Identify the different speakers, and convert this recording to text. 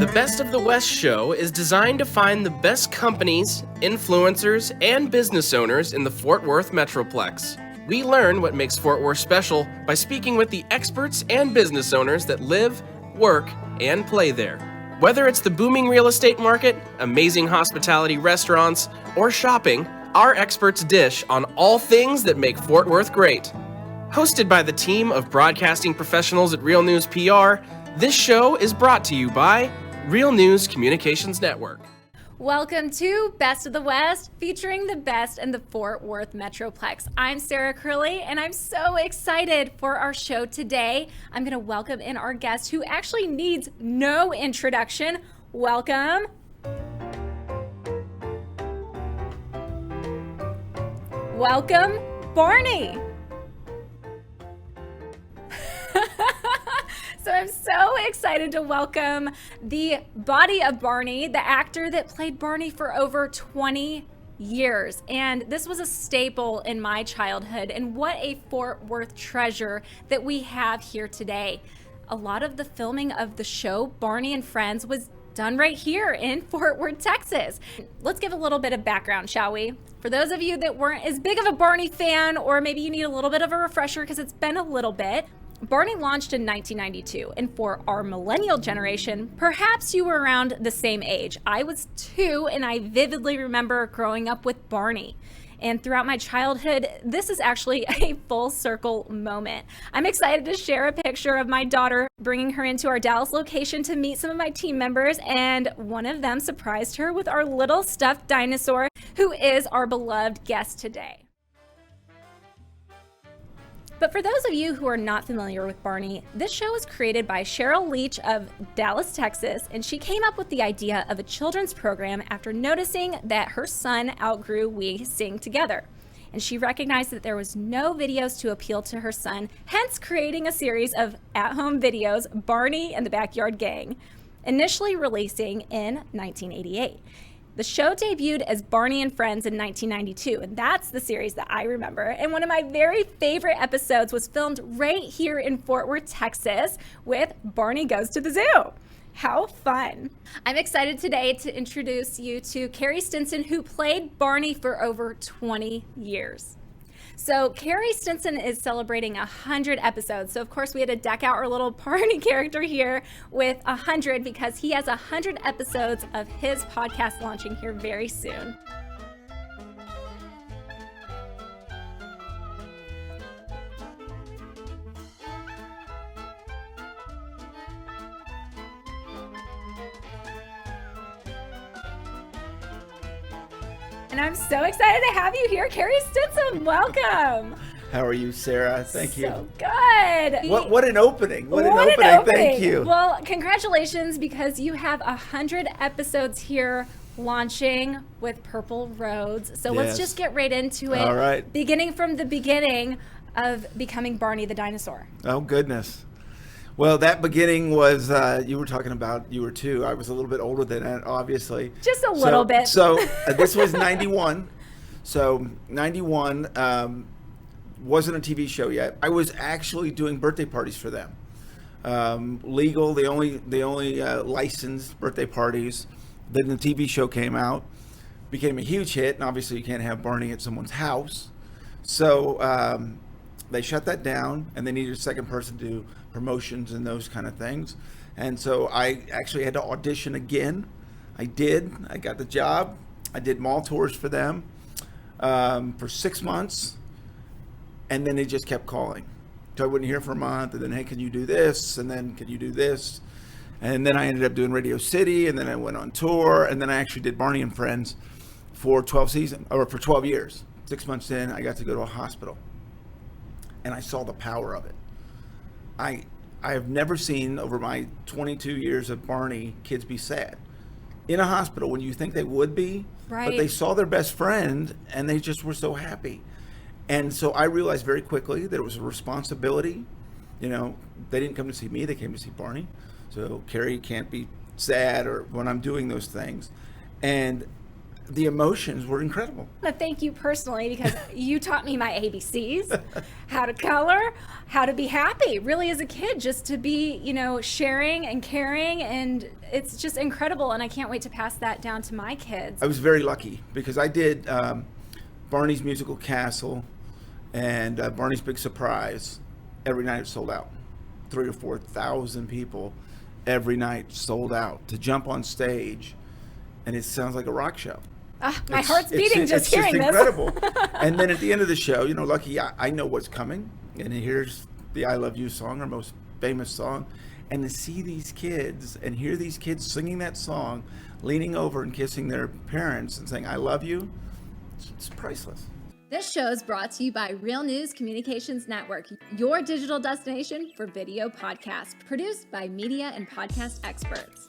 Speaker 1: The Best of the West show is designed to find the best companies, influencers, and business owners in the Fort Worth Metroplex. We learn what makes Fort Worth special by speaking with the experts and business owners that live, work, and play there. Whether it's the booming real estate market, amazing hospitality restaurants, or shopping, our experts dish on all things that make Fort Worth great. Hosted by the team of broadcasting professionals at Real News PR, this show is brought to you by Real News Communications Network.
Speaker 2: Welcome to Best of the West, featuring the best in the Fort Worth Metroplex. I'm Sarah Curley, and I'm so excited for our show today. I'm going to welcome in our guest who actually needs no introduction. Welcome. Welcome, Barney. So I'm so excited to welcome the body of Barney, the actor that played Barney for over 20 years. And this was a staple in my childhood. And what a Fort Worth treasure that we have here today. A lot of the filming of the show, Barney and Friends, was done right here in Fort Worth, Texas. Let's give a little bit of background, shall we? For those of you that weren't as big of a Barney fan, or maybe you need a little bit of a refresher because it's been a little bit, Barney launched in 1992, and for our millennial generation, perhaps you were around the same age. I was 2, and I vividly remember growing up with Barney. And throughout my childhood, this is actually a full circle moment. I'm excited to share a picture of my daughter, bringing her into our Dallas location to meet some of my team members, and one of them surprised her with our little stuffed dinosaur, who is our beloved guest today. But for those of you who are not familiar with Barney, this show was created by Cheryl Leach of Dallas, Texas, and she came up with the idea of a children's program after noticing that her son outgrew We Sing Together. And she recognized that there was no videos to appeal to her son, hence creating a series of at-home videos, Barney and the Backyard Gang, initially releasing in 1988. The show debuted as Barney and Friends in 1992, and that's the series that I remember. And one of my very favorite episodes was filmed right here in Fort Worth, Texas, with Barney Goes to the Zoo. How fun. I'm excited today to introduce you to Carey Stinson, who played Barney for over 20 years. So Carey Stinson is celebrating 100 episodes. So of course we had to deck out our little Barney character here with 100 because he has 100 episodes of his podcast launching here very soon. And I'm so excited to have you here, Carey Stinson. Welcome.
Speaker 3: How are you, Sarah? Thank you.
Speaker 2: So good.
Speaker 3: What an opening. What an opening. Thank you.
Speaker 2: Well, congratulations, because you have 100 episodes here launching with Purple Roads. So let's just get right into it.
Speaker 3: All right.
Speaker 2: Beginning from the beginning of becoming Barney the dinosaur.
Speaker 3: Oh, goodness. Well, that beginning was, you were talking about, you were 2. I was a little bit older than that, obviously.
Speaker 2: Just a little bit.
Speaker 3: So this was 91. So 91 wasn't a TV show yet. I was actually doing birthday parties for them. Legal, the only licensed birthday parties. Then the TV show came out, became a huge hit, and obviously you can't have Barney at someone's house. So they shut that down, and they needed a second person to do promotions and those kind of things. And so I actually had to audition again. I did. I got the job. I did mall tours for them for 6 months, and then they just kept calling. So I wouldn't hear for a month, and then, hey, can you do this? And then, can you do this? And then I ended up doing Radio City, and then I went on tour, and then I actually did Barney and Friends for 12 years. 6 months in, I got to go to a hospital, and I saw the power of it. I have never seen, over my 22 years of Barney, kids be sad in a hospital when you think they would be,
Speaker 2: right.
Speaker 3: But they saw their best friend and they just were so happy. And so I realized very quickly that it was a responsibility. You know, they didn't come to see me, they came to see Barney. So Carey can't be sad or when I'm doing those things. And the emotions were incredible.
Speaker 2: I want to thank you personally because you taught me my ABCs, how to color, how to be happy, really as a kid, just to be, sharing and caring. And it's just incredible. And I can't wait to pass that down to my kids.
Speaker 3: I was very lucky because I did Barney's Musical Castle and Barney's Big Surprise. Every night it sold out. 3,000 or 4,000 people every night sold out to jump on stage. And it sounds like a rock show.
Speaker 2: My heart's beating just hearing this.
Speaker 3: It's incredible. And then at the end of the show, lucky I know what's coming. And here's the I Love You song, our most famous song. And to see these kids and hear these kids singing that song, leaning over and kissing their parents and saying, I love you, it's priceless.
Speaker 2: This show is brought to you by Real News Communications Network, your digital destination for video podcasts, produced by media and podcast experts.